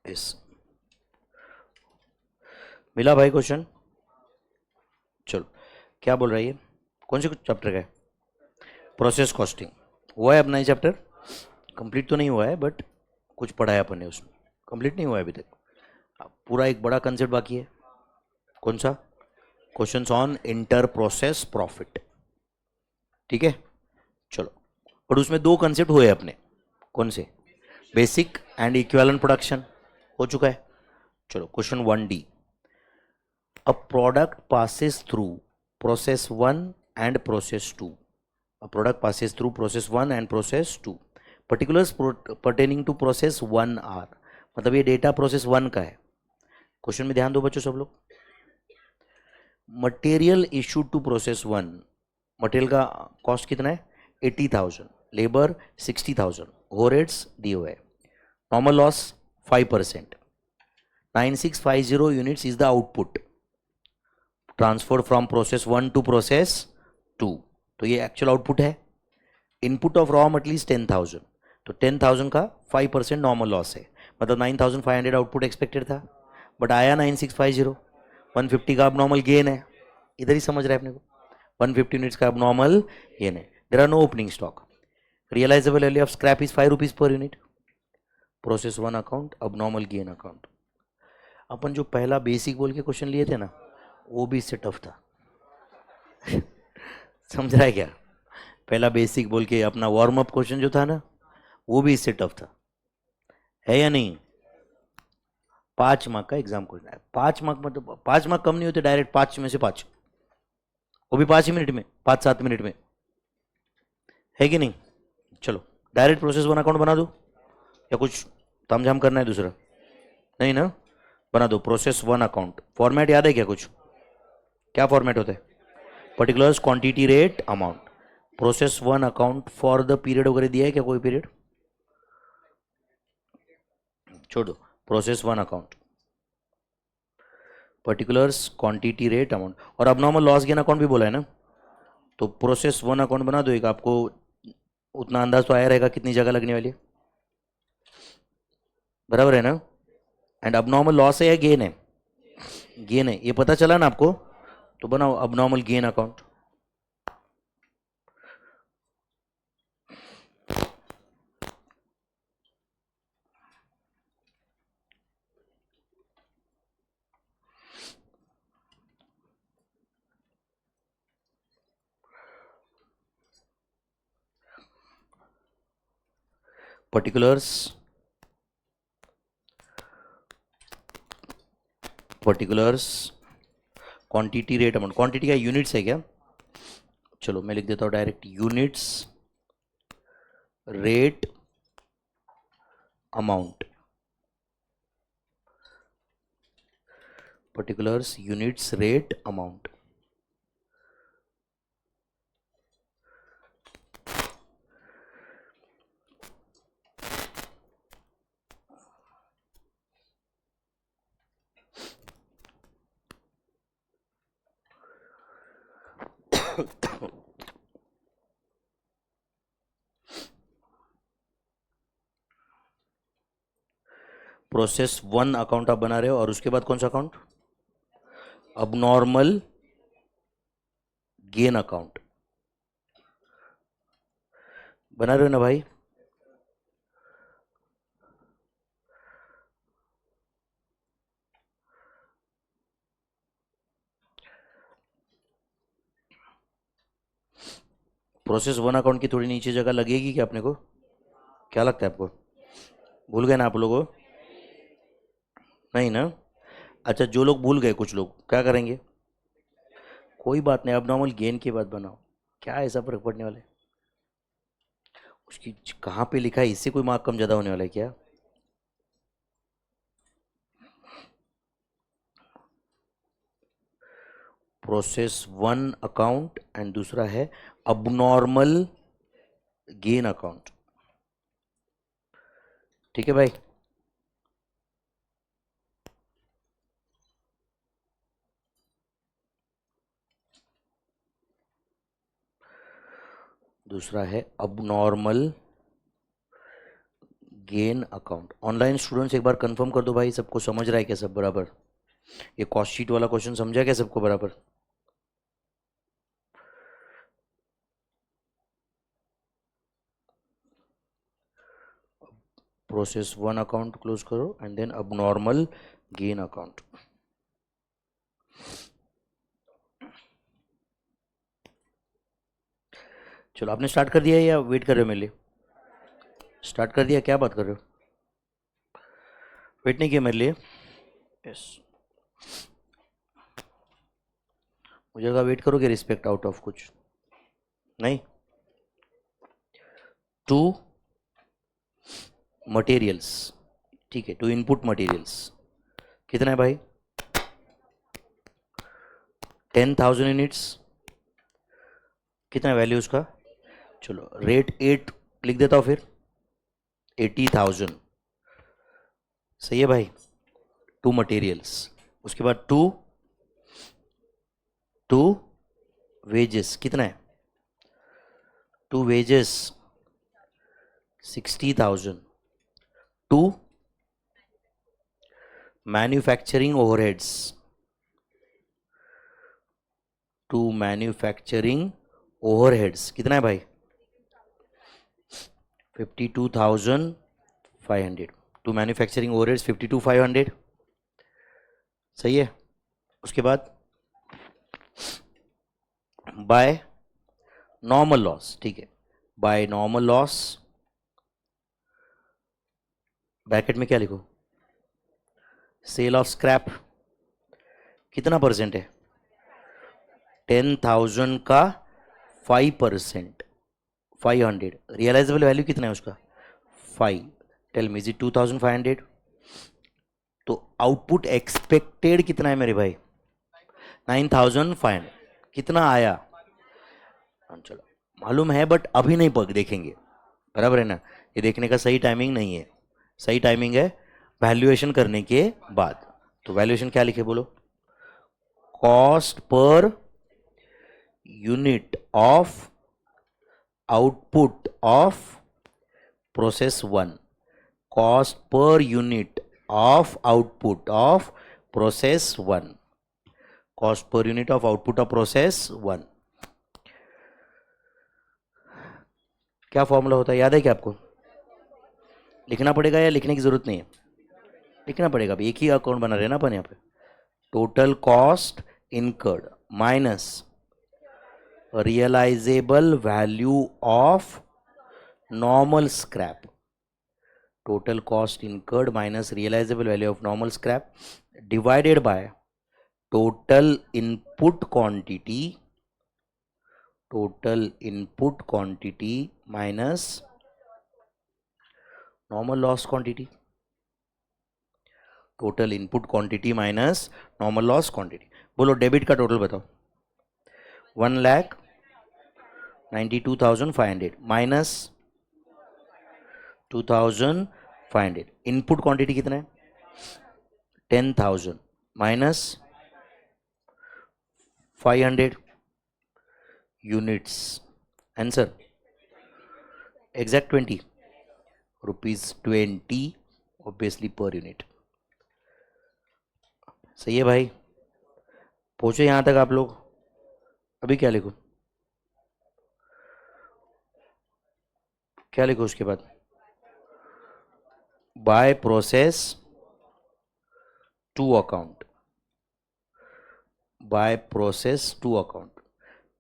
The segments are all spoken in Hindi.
इस मिला भाई क्वेश्चन? चलो, क्या बोल रही है? कौन से चैप्टर का है? Process costing. हुआ है अपना ये चैप्टर? कंप्लीट तो नहीं हुआ है, बट कुछ पढ़ाया अपन ने उसमें। कंप्लीट नहीं हुआ है अभी तक। पूरा एक बड़ा कंसेप्ट बाकी है। कौन सा? Questions on inter process profit. ठीक है, चलो। और उसमें दो कंसेप्ट हुए अपने। कौन से? बेसिक एंड इक्विवेलेंट प्रोडक्शन हो चुका है। चलो, question 1D। A product passes through process 1 and process 2। A product passes through process 1 and process 2. Particulars pertaining to process 1 are, मतलब ये डेटा प्रोसेस 1 का है। क्वेश्चन में ध्यान दो बच्चों सब लोग। Material issued to process 1, material का कॉस्ट कितना है? 80,000। लेबर 60,000। ओवरहेड्स दिए हुए हैं। Normal loss 5%। 9650 units is the output transfer from process 1 to process 2। तो ये एक्चुअल आउटपुट है। इनपुट ऑफ रॉ मटेरियल 10,000, तो 10,000 का 5% नॉर्मल लॉस है, मतलब 9,500 आउटपुट एक्सपेक्टेड था, बट आया 9650। 150 का अब नॉर्मल गेन है। इधर ही समझ रहे हैं अपने को। 150 यूनिट्स का अब नॉर्मल गेन है। There are no opening stock. Realisable value of scrap is 5 rupees per unit. Process 1 account, अब नॉर्मल गेन अकाउंट। अपन जो पहला बेसिक बोल के क्वेश्चन लिए थे ना, वो भी इससे टफ था। समझ रहा है क्या? पहला बेसिक बोल के अपना वार्म अप क्वेश्चन जो था ना, वो भी इससे टफ था, है या नहीं? 5 मार्क का एग्जाम क्वेश्चन है। 5 मार्क मतलब 5 मार्क कम नहीं होते, डायरेक्ट 5 में से 5, वो भी 5 ही मिनट में, 5-7 मिनट में, है कि नहीं? चलो, डायरेक्ट प्रोसेस 1 अकाउंट बना दो या कुछ तामझाम करना है दूसरा? नहीं ना, बना दो प्रोसेस 1 अकाउंट। फॉर्मेट याद है क्या कुछ? क्या फॉर्मेट होता है? Particulars, quantity, rate, amount. Process 1 account for the period वगैरह दिया है क्या? कोई पीरियड छोड़ दो। Process 1 account, particulars, quantity, rate, amount. और अब नॉर्मल लॉस गेन अकाउंट भी बोला है ना, तो प्रोसेस 1 अकाउंट बना दो एक। आपको उतना अंदाज तो आया रहेगा कितनी जगह लगने वाली है, बराबर है ना? एंड अब नॉर्मल लॉस है या गेन है? गेन है, ये पता चला ना आपको? तो बनाओ अब normal gain account. Particulars, particulars, quantity, rate, amount. Quantity का यूनिट्स है क्या? चलो मैं लिख देता हूं direct, units, rate, amount. Particulars, units, rate, amount. Process 1 account आप बना रहे हो, और उसके बाद कौन सा अकाउंट? अब नॉर्मल गेन अकाउंट बना रहे हो ना भाई? प्रोसेस 1 अकाउंट की थोड़ी नीचे जगह लगेगी क्या अपने को? क्या लगता है आपको? भूल गए ना आप लोगों? नहीं ना? अच्छा, जो लोग भूल गए, कुछ लोग क्या करेंगे? कोई बात नहीं, अब नॉर्मल गेन के बाद बनाओ। क्या ऐसा फर्क पड़ने वाला है? उसकी कहाँ पे लिखा है, इससे कोई मार्क कम ज्यादा होने वाला है क्या? प्रोसेस 1 अकाउंट एंड दूसरा है अबनॉर्मल गेन अकाउंट। ठीक है भाई? दूसरा है abnormal gain account. Online students एक बार कंफर्म कर दो भाई, सबको समझ रहा है क्या, सब बराबर? ये कॉस्ट शीट वाला क्वेश्चन समझा क्या सबको बराबर? प्रोसेस 1 अकाउंट क्लोज करो एंड देन अब नॉर्मल गेन अकाउंट। चलो आपने स्टार्ट कर दिया या वेट कर रहे हो मेरे लिए? स्टार्ट कर दिया, क्या बात कर रहे हो? वेट नहीं किया मेरे लिए? यस। मुझे लगा वेट करोगे रिस्पेक्ट आउट ऑफ कुछ, नहीं। टू मटेरियल्स, ठीक है, टू इनपुट मटेरियल्स कितना है भाई? 10,000 यूनिट्स। कितना वैल्यू उसका? चलो रेट 8 लिख देता हूँ फिर, 80,000। सही है भाई? टू मटेरियल्स, उसके बाद टू वेजेस कितना है? To wages 60,000। To manufacturing overheads, to manufacturing overheads कितना है भाई? 52,500। To manufacturing overheads 52,500। सही है? उसके बाद बाय नॉर्मल लॉस, ठीक है, बाय नॉर्मल लॉस ब्रैकेट में क्या लिखो? सेल ऑफ स्क्रैप कितना परसेंट है? 10,000 का 5%, 500। रियलाइजेबल वैल्यू कितना है उसका? 5। Tell me, is it 2,500? तो आउटपुट एक्सपेक्टेड कितना है मेरे भाई? 9,500। कितना आया? चलो मालूम है बट अभी नहीं पक देखेंगे, बराबर है ना? ये देखने का सही टाइमिंग नहीं है, सही टाइमिंग है वैल्यूएशन करने के बाद। तो वैल्यूएशन क्या लिखे बोलो? Cost per unit of output of process 1, cost per unit of output of process 1, cost per unit of output of process 1। क्या फॉर्मूला होता है, याद है क्या आपको? लिखना पड़ेगा या लिखने की जरूरत नहीं है? लिखना पड़ेगा, अभी एक ही अकाउंट बना रहे हैं ना अपन यहाँ पे। Total cost incurred minus realisable value of normal scrap, total cost incurred minus realisable value of normal scrap divided by total input quantity, total input quantity minus normal loss quantity, total input quantity minus normal loss quantity. बोलो डेबिट का टोटल बताओ। 1,92,500 माइनस 2,500। इनपुट क्वांटिटी कितना है? 10,000 minus 500 units. Answer exact 20 rupees, 20 obviously per unit. सही है भाई? पहुंचे यहां तक आप लोग? अभी क्या लिखो, क्या लिखो उसके बाद? By process 2 account, by process 2 account,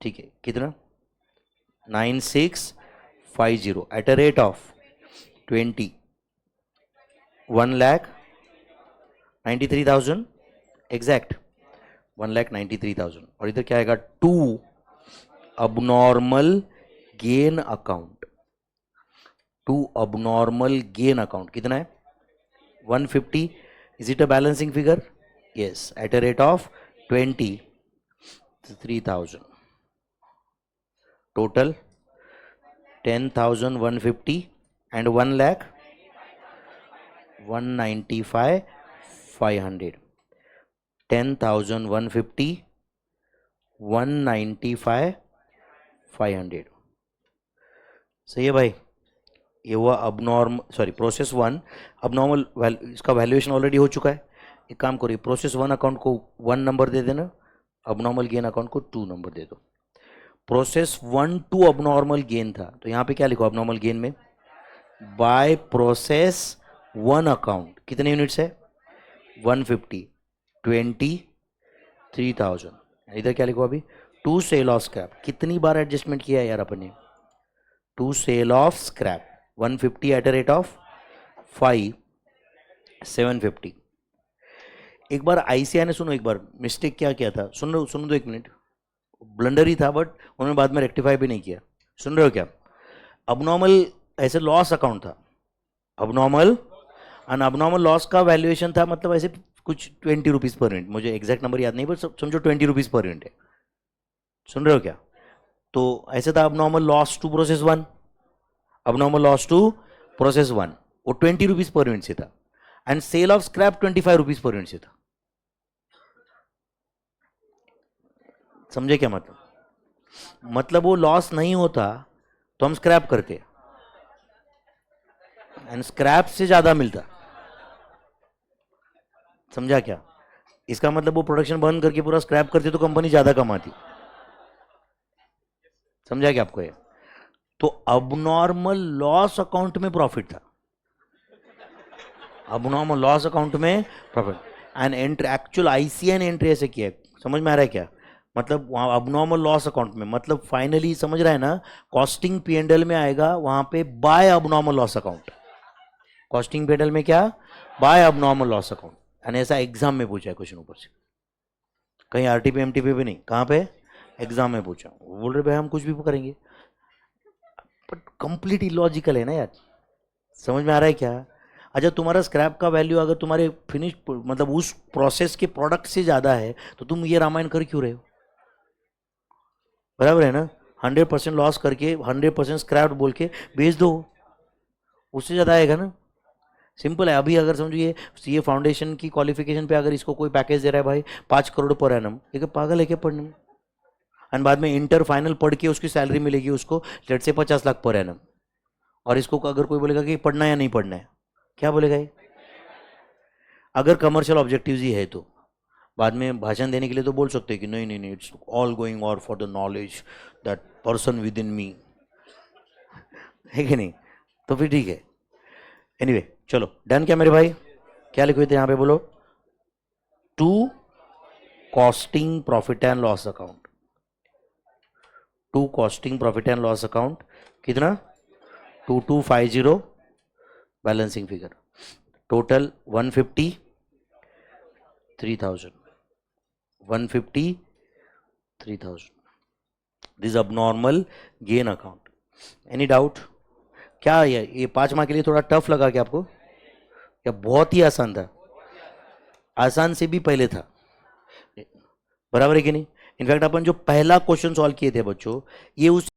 ठीक है, कितना? 9650 at a rate of 20, 1,93,000 exact, 1,93,000। और इधर क्या आएगा? To abnormal gain account, to abnormal gain account कितना है? 150। Is it a balancing figure? Yes, at a rate of 23,000। Total 10,150 and 1,95,500। 10,150, 195,500। सही है भाई? ये हुआ प्रोसेस वन अबनॉर्मल, इसका वैल्यूएशन ऑलरेडी हो चुका है। एक काम करिए, प्रोसेस वन अकाउंट को 1 नंबर दे देना, अबनॉर्मल गेन अकाउंट को 2 नंबर दे दो। प्रोसेस 1 2 अबनॉर्मल गेन था, तो यहाँ पे क्या लिखो अबनॉर्मल गेन में, बाय प्रोसेस 1 अकाउंट कितने यूनिट्स है 150 23,000। इधर क्या लिखो अभी, टू सेल ऑफ स्क्रैप, कितनी बार एडजस्टमेंट किया है यार अपन ने, to sale of scrap 150 at the rate of 5 750। एक बार आईसीआई ने, सुनो एक बार मिस्टेक क्या किया था, सुन दो एक मिनट, ब्लंडर ही था बट उन्होंने बाद में रेक्टिफाई भी नहीं किया। सुन रहे हो क्या, अबनॉर्मल ऐसे लॉस अकाउंट था, अबनॉर्मल अबनॉर्मल लॉस का वैल्यूएशन था, मतलब ऐसे कुछ 20 रुपीज़ पर यूनिट, मुझे एग्जैक्ट नंबर याद नहीं, बट समझो 20 रुपीज़ पर यूनिट है। सुन रहे हो क्या, तो ऐसे था abnormal loss to process one, abnormal loss to process one, वो 20 रुपीज़ पर यूनिट से था, and sale of scrap 25 rupees per unit से था। समझे क्या मतलब वो लॉस नहीं होता तो हम स्क्रैप करते एंड स्क्रैप से ज्यादा मिलता। समझा क्या, इसका मतलब वो प्रोडक्शन बंद करके पूरा स्क्रैप करते तो कंपनी ज्यादा कमाती। समझा क्या आपको ये, तो अबनॉर्मल लॉस अकाउंट में प्रॉफिट था, अबनॉर्मल लॉस अकाउंट में profit, and entry actual ICI ने एंट्री ऐसे किया है। समझ में आ रहा है क्या, मतलब वहाँ अबनॉर्मल लॉस अकाउंट में, मतलब फाइनली समझ रहा है ना, कॉस्टिंग पीएनएल में आएगा वहां पे by abnormal loss account, costing PNL में क्या, by abnormal loss account. And ऐसा एग्जाम में पूछा है क्वेश्चन ऊपर से, कहीं आरटीपी एमटीपी भी नहीं, कहाँ पे एग्जाम में पूछा, वो बोल रहे भाई हम कुछ भी करेंगे, बट कंप्लीट इलॉजिकल है ना यार। समझ में आ रहा है क्या, अच्छा तुम्हारा स्क्रैप का वैल्यू अगर तुम्हारे फिनिश मतलब उस प्रोसेस के प्रोडक्ट से ज़्यादा है तो तुम ये रामायण कर क्यों रहे हो, बराबर है ना। 100% लॉस करके 100% स्क्रैप बोल के बेच दो, उससे ज़्यादा आएगा ना। सिंपल है, अभी अगर समझो ये सीए फाउंडेशन की क्वालिफिकेशन पे अगर इसको कोई पैकेज दे रहा है भाई 5 करोड़ पर एनम, ये पागल है क्या पढ़ने में, एंड बाद में इंटर फाइनल पढ़ के उसकी सैलरी मिलेगी उसको लेट से 50 लाख पर एनम, और इसको अगर कोई बोलेगा कि पढ़ना है या नहीं पढ़ना है, क्या बोलेगा ये, अगर कमर्शियल ऑब्जेक्टिव्स ही है तो बाद में भाषण देने के लिए तो बोल सकते हैं कि नहीं नहीं नहीं, इट्स ऑल गोइंग और for the knowledge that person within me, है कि नहीं, तो फिर ठीक है। एनीवे चलो डन क्या मेरे भाई, क्या लिखे थे यहाँ पे बोलो, to costing profit and loss account, to costing profit and loss account कितना 2250 balancing figure, total 150 3000 150 3000, this abnormal gain account. Any doubt, क्या ये 5 मार्क के लिए थोड़ा टफ लगा क्या आपको, या बहुत ही आसान था, आसान से भी पहले था, बराबर है कि नहीं। इनफैक्ट अपन जो पहला क्वेश्चन सॉल्व किए थे बच्चों, ये उस